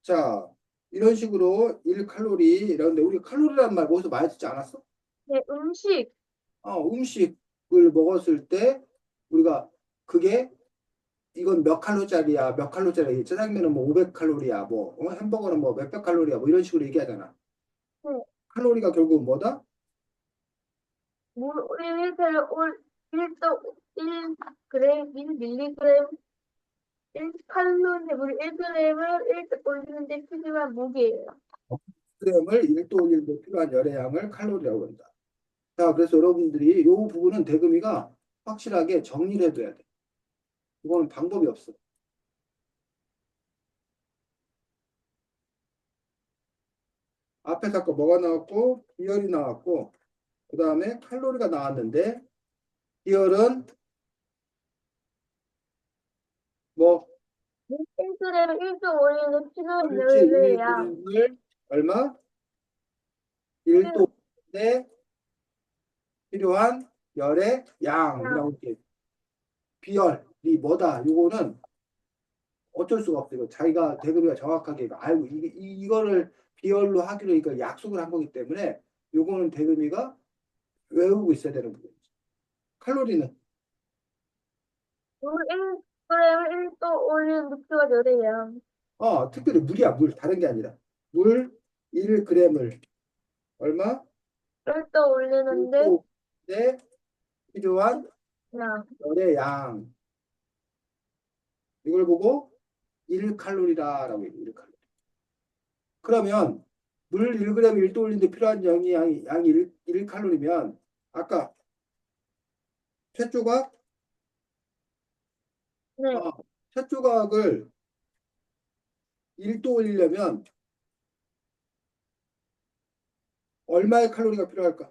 자, 이런 식으로 1칼로리 이런데 우리 칼로리란 말 거기서 많이 듣지 않았어? 네, 음식. 음식. 먹었을 때 우리가 그게 이건 몇 칼로짜리야, 몇 칼로짜리, 짜장면은 뭐 500칼로리야, 뭐 햄버거는 뭐 몇백 칼로리야, 뭐 이런 식으로 얘기하잖아. 네. 칼로리가 결국은 뭐다? 물 1리터를 1.1g, 1mg, 1칼로리, 물 1g을 1도 올리는데 필요한 무게예요. g을 1도 올리는데 필요한 열의 양을 칼로리라고 한다. 자, 그래서 여러분들이 이 부분은 대금이가 확실하게 정리를 해둬야 돼. 이거는 방법이 없어. 앞에서 아까 뭐가 나왔고, 비열이 나왔고, 그 다음에 칼로리가 나왔는데, 비열은 뭐, 물 1g을 1도 올리는데 필요한 물질 열의 양. 1g을 얼마? 필요- 1도에 필요한 열의 양. 양이라고 이렇게 비열이 뭐다. 요거는 어쩔 수가 없어요. 이거 자기가 대금이가 정확하게 알고 이거를 비열로 하기로 이거 약속을 한 거기 때문에 요거는 대금이가 외우고 있어야 되는 부분이죠. 칼로리는 물 1g을 1도 올리는데 필요한 열의 양. 특별히 물이야 물 다른 게 아니라 물 1g을 얼마? 1도 올리는데 1도에 필요한 양. 열의 양 이걸 보고 1칼로리다라고 얘기해요. 1칼로리. 그러면 물 1g 1도 올리는데 필요한 양이 1칼로리면 아까 쇠조각 네. 어, 샷조각을 1도 올리려면 얼마의 칼로리가 필요할까?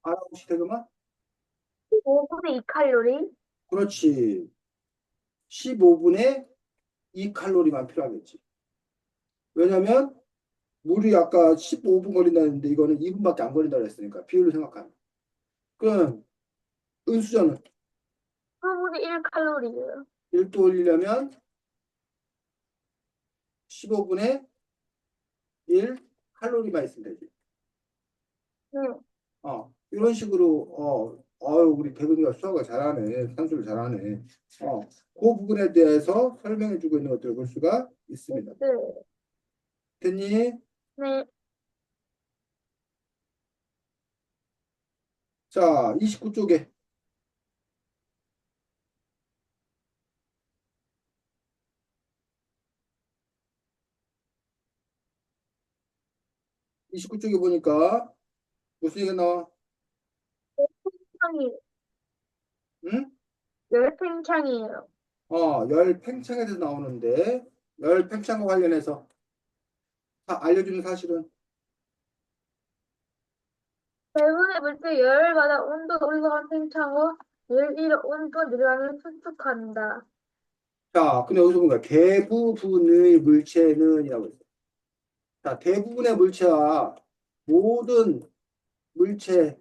알아 혹시 대금아? 5분의 2칼로리? 그렇지. 15분의 2칼로리만 필요하겠지. 왜냐면 물이 아까 15분 걸린다는데 이거는 2분밖에 안 걸린다고 했으니까 비율로 생각하면. 그럼 은수저는 4분의 1칼로리예요. 1도 올리려면 15분의 1 칼로리만 있으면 되지. 네. 이런 식으로 우리 대금이가 수학을 잘하네. 산수를 잘하네. 그 부분에 대해서 설명해 주고 있는 것들을 볼 수가 있습니다. 네. 됐니? 네. 자, 29쪽에 29쪽에 보니까 무슨 얘기가 나와? 팽창이, 응? 열팽창이에요. 열 팽창에 대해서 나오는데 열 팽창과 관련해서 알려주는 사실은 대부분의 물질 열을 받아 온도가 올라간 팽창후 열 이후 온도가 내려가면 수축한다. 자, 근데 여기서 보니까 대부분의 물체는 이라고 있어요. 자, 대부분의 물체와 모든 물체는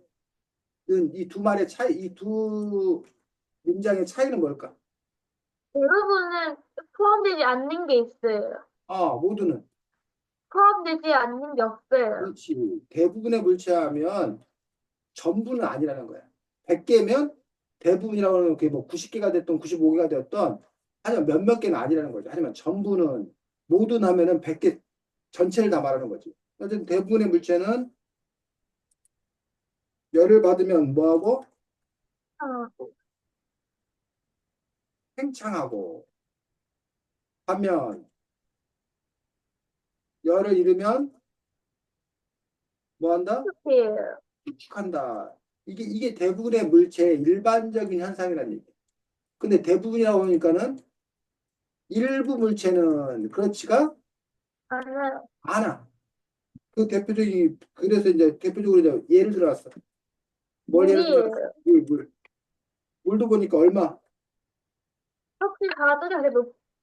이 두 말의 차이, 이 두 문장의 차이는 뭘까? 대부분은 포함되지 않는 게 있어요. 모두는 포함되지 않는 게 없어요. 그렇지. 대부분의 물체하면 전부는 아니라는 거야. 100개면 대부분이라고 하면 그게 뭐 90개가 됐던 95개가 되었던 하지만 몇몇 개는 아니라는 거죠. 하지만 전부는 모든 하면은 100개 전체를 다 말하는 거지. 어쨌든 대부분의 물체는 열을 받으면 뭐하고 어, 팽창하고 반면 열을 잃으면 뭐한다? 수축해요. 축한다. 이게 대부분의 물체의 일반적인 현상이라는 얘기. 근데 대부분이라고 하니까는 일부 물체는 그렇지가 않아요. 않아. 그 대표적인 그래서 이제 대표적으로 이제 예를 들어왔어. 뭘 예를 들어왔어? 물이에요. 물. 물도 보니까 얼마? 혹시 4도인데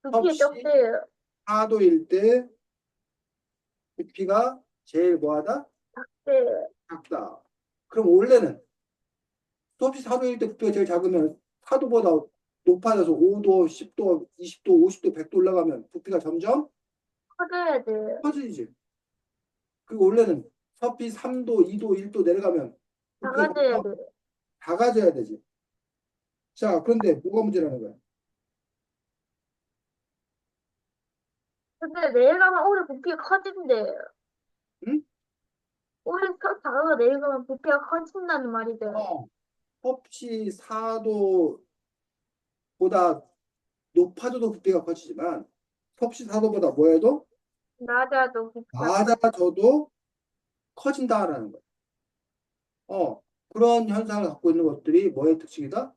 부피가 섭씨 적대요. 4도일 때 부피가 제일 뭐하다? 네. 작다. 그럼 원래는 섭씨 4도일 때 부피가 제일 작으면 4도보다 높아져서 5도, 10도, 20도, 50도, 100도 올라가면 부피가 점점 커져야 돼요. 커지지. 그리고 원래는 섭씨 3도, 2도, 1도 내려가면 부피가 작아져야 점점 돼요. 작아져야 되지. 자, 그런데 뭐가 문제라는 거야? 근데 내려가면 오히려 부피가 커진대요. 응? 오히려 작아가 내려가면 부피가 커진다는 말이죠. 어, 섭씨 4도보다 높아져도 부피가 커지지만 섭씨 4도보다 뭐해도 낮아도 부피가 낮아져도 커진다라는 거야. 그런 현상을 갖고 있는 것들이 뭐의 특징이다?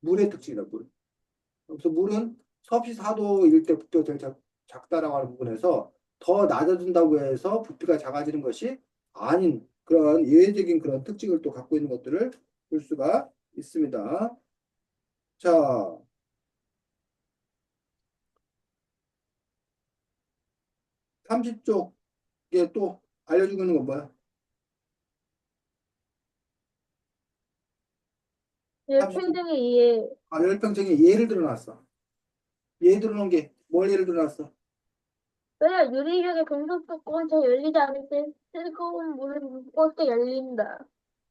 물의 특징이다, 물. 그래서 물은 섭씨 4도일 때 부피가 제일 작다라고 하는 부분에서 더 낮아진다고 해서 부피가 작아지는 것이 아닌 그런 예외적인 그런 특징을 또 갖고 있는 것들을 볼 수가 있습니다. 자, 30쪽에 또 알려주고 있는 건 뭐야? 열평 30쪽, 등에 의해 열평증에 예를 들어놨어. 예를 들어놓은 게 뭘 예를 들어놨어? 왜냐 유리병의 금속 뚜껑은 잘 열리지 않을 때 뜨거운 물을 붓고 때 열린다.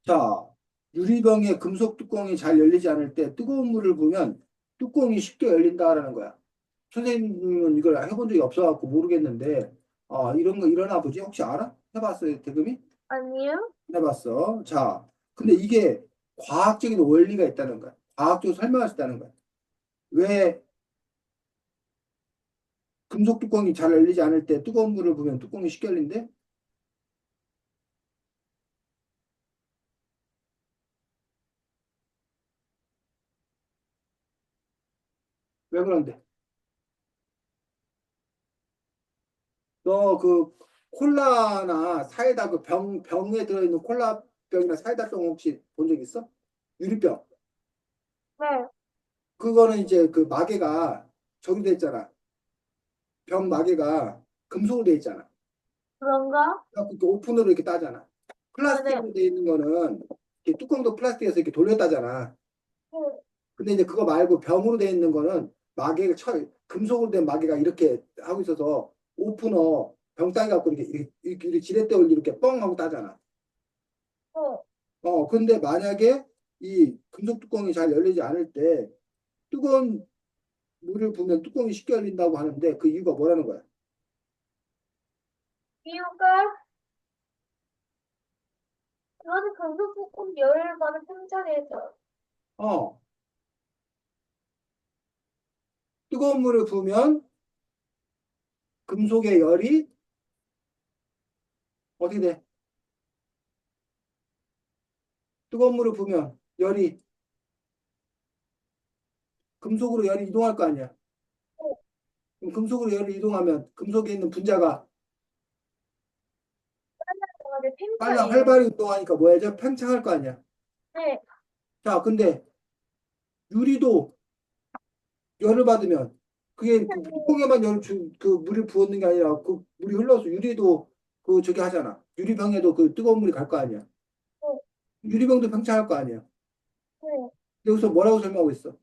자, 유리병의 금속 뚜껑이 잘 열리지 않을 때 뜨거운 물을 부으면 뚜껑이 쉽게 열린다라는 거야. 선생님은 이걸 해본 적이 없어갖고 모르겠는데, 이런 거 일어나 보지? 혹시 알아? 해봤어요, 대금이? 아니요? 해봤어. 자, 근데 이게 과학적인 원리가 있다는 거야. 과학적으로 설명할 수 있다는 거야. 왜 금속 뚜껑이 잘 열리지 않을 때 뜨거운 물을 부으면 뚜껑이 쉽게 열린대? 왜 그런데? 너 그 콜라나 사이다 그 병에 들어있는 콜라 병이나 사이다 병 혹시 본 적 있어? 유리병. 네. 그거는 이제 그 마개가 저기 돼 있잖아. 병 마개가 금속으로 돼 있잖아. 그런가? 그래갖고 이렇게 오픈으로 이렇게 따잖아. 아, 네. 플라스틱으로 돼 있는 거는 이렇게 뚜껑도 플라스틱에서 이렇게 돌려 따잖아. 네. 근데 이제 그거 말고 병으로 돼 있는 거는 마개가 금속으로 된 마개가 이렇게 하고 있어서 오프너 병 따기 갖고 이렇게 지렛대 올리 이렇게 뻥 하고 따잖아. 네. 근데 만약에 이 금속 뚜껑이 잘 열리지 않을 때 뜨거운 물을 부으면 뚜껑이 쉽게 열린다고 하는데 그 이유가 뭐라는 거야? 이유가 그거는 금속 부품 열을 받은 팽창해서 어, 뜨거운 물을 부으면 금속의 열이 어떻게 돼? 뜨거운 물을 부으면 열이 금속으로 열이 이동할 거 아니야? 그럼 금속으로 열이 이동하면 금속에 있는 분자가 빨라져가지고 빨라 팽창해요. 활발히 이동하니까 뭐야죠? 팽창할 거 아니야? 네. 자, 근데 유리도 열을 받으면 그게 그 뚜껑에만 그 물을 부었는 게 아니라 그 물이 흘러서 유리도 그 저기 하잖아. 유리병에도 그 뜨거운 물이 갈 거 아니야. 네. 유리병도 팽창할 거 아니야. 네. 여기서 뭐라고 설명하고 있어?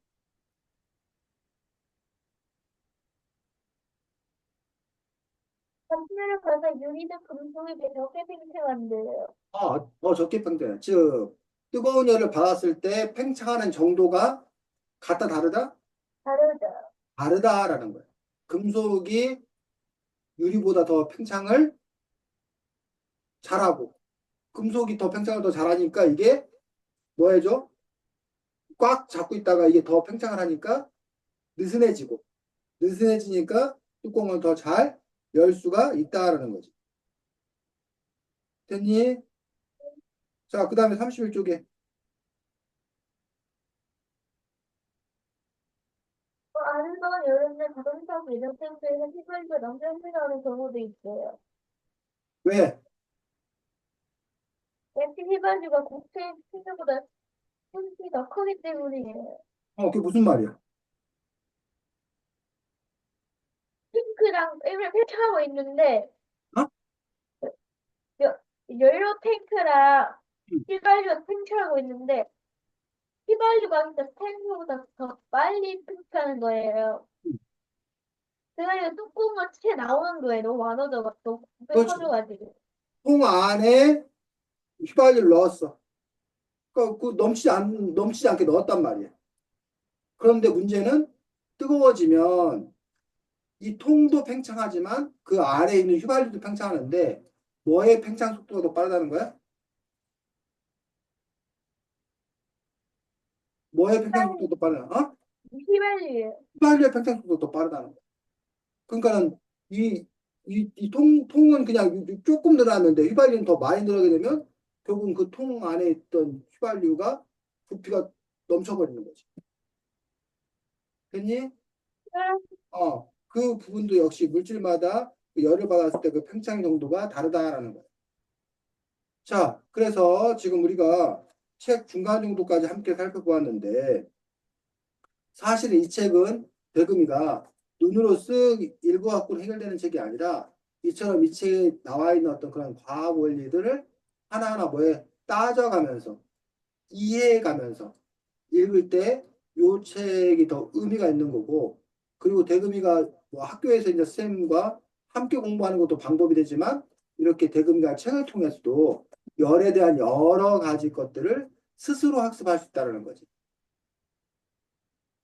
단순히 가서 유리든 금속이 적게 팽창한대요. 적게 팽창해. 즉, 뜨거운 열을 받았을 때 팽창하는 정도가 같다 다르다? 다르다. 다르다라는 거야. 금속이 유리보다 더 팽창을 잘하고 금속이 더 팽창을 더 잘하니까 이게 뭐 해줘? 꽉 잡고 있다가 이게 더 팽창을 하니까 느슨해지고 느슨해지니까 뚜껑을 더 잘 열 수가 있다라는 거지. 됐니? 자, 그 다음에 31쪽에 아름다운 여름날 자동차 이런 탱크에서 휘발유가 넘쳐 흘러가는 경우도 있어요. 왜? 역시 휘발유가 국채의 스피드보다 힘이 더 크기 때문이에요. 그게 무슨 말이야? 탱크랑 을 펼쳐하고 있는데 어? 여- 연료 탱크랑 휘발유가 팽창하고 있는데 휘발유가 진짜 탱크보다 더 빨리 팽창하는 거예요. 그래가지고 뚜껑은 채 나오는 거예요. 너무 많아져가지고 너무 그렇죠. 커져가지고. 통 안에 휘발유를 넣었어. 그 넘치지 않게 넣었단 말이야. 그런데 문제는 뜨거워지면 이 통도 팽창하지만 그 아래에 있는 휘발유도 팽창하는데 뭐의 팽창 속도가 더 빠르다는 거야? 뭐의 팽창 속도가 더 빠르나? 어? 휘발유예요. 휘발유의 팽창 속도가 더 빠르다는 거야. 그러니까는 이 통은 그냥 조금 늘어났는데 휘발유는 더 많이 늘어나게 되면 결국은 그 통 안에 있던 휘발유가 부피가 넘쳐버리는 거지. 됐니? 그 부분도 역시 물질마다 그 열을 받았을 때 그 팽창 정도가 다르다라는 거야. 자, 그래서 지금 우리가 책 중간 정도까지 함께 살펴보았는데 사실은 이 책은 대금이가 눈으로 쓱 읽어갖고 해결되는 책이 아니라 이처럼 이 책에 나와 있는 어떤 그런 과학 원리들을 하나하나 뭐에 따져가면서 이해해가면서 읽을 때 요 책이 더 의미가 있는 거고 그리고 대금이가 뭐 학교에서 이제 선생님과 함께 공부하는 것도 방법이 되지만 이렇게 대금이가 책을 통해서도 열에 대한 여러 가지 것들을 스스로 학습할 수 있다는 거지.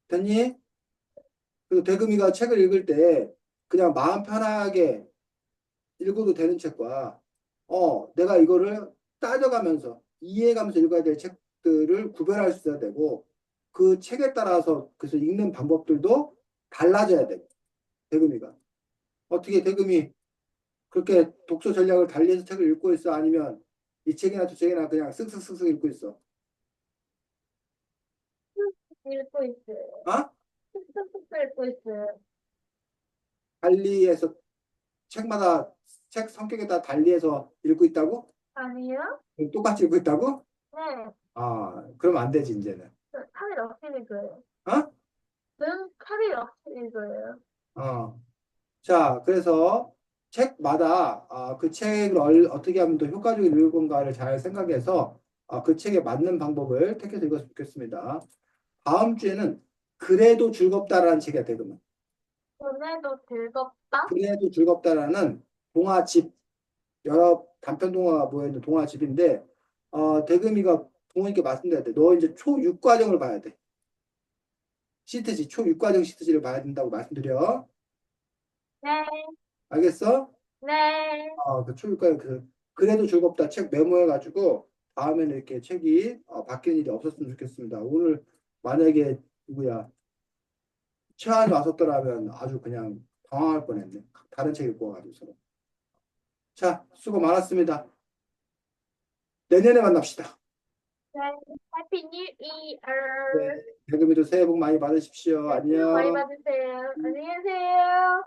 됐니? 그리고 대금이가 책을 읽을 때 그냥 마음 편하게 읽어도 되는 책과 내가 이거를 따져가면서 이해해가면서 읽어야 될 책들을 구별할 수 있어야 되고 그 책에 따라서 그래서 읽는 방법들도 달라져야 돼. 대금이가. 어떻게 대금이 그렇게 독서 전략을 달리해서 책을 읽고 있어? 아니면 이 책이나 저 책이나 그냥 쓱쓱쓱쓱 읽고 있어? 읽고 있어요. 어? 쑥쑥쑥 읽고 있어요. 달리해서 책마다 책 성격에 따라 달리해서 읽고 있다고? 아니요? 똑같이 읽고 있다고? 네. 그럼 안 되지, 이제는. 칼이 없이 읽어요. 어? 는 칼이 없이 읽어요. 어. 자, 그래서 책마다 그 책을 어떻게 하면 더 효과적으로 읽을 건가를 잘 생각해서 그 책에 맞는 방법을 택해서 읽었으면 좋겠습니다. 다음 주에는 그래도 즐겁다라는 책이야, 대금은. 오늘도 즐겁다? 그래도 즐겁다라는 동화집, 여러 단편 동화가 모여있는 동화집인데, 대금이가 부모님께 말씀드려야 돼. 너 이제 초6과정을 봐야 돼. 시트지, 초6과정 시트지를 봐야 된다고 말씀드려. 네, 알겠어? 네. 그 초육과에 그래도 즐겁다 책 메모해가지고 다음에는 이렇게 책이 바뀌는 일이 없었으면 좋겠습니다. 오늘 만약에 누구야 최한이 왔었더라면 아주 그냥 당황할 뻔했네. 다른 책 읽고 와가지고 서로. 자, 수고 많았습니다. 내년에 만납시다. 네. 해피 뉴 네, 이어. 대금이도 새해 복 많이 받으십시오. 새해 복 많이 안녕. 받으세요. 안녕히 계세요.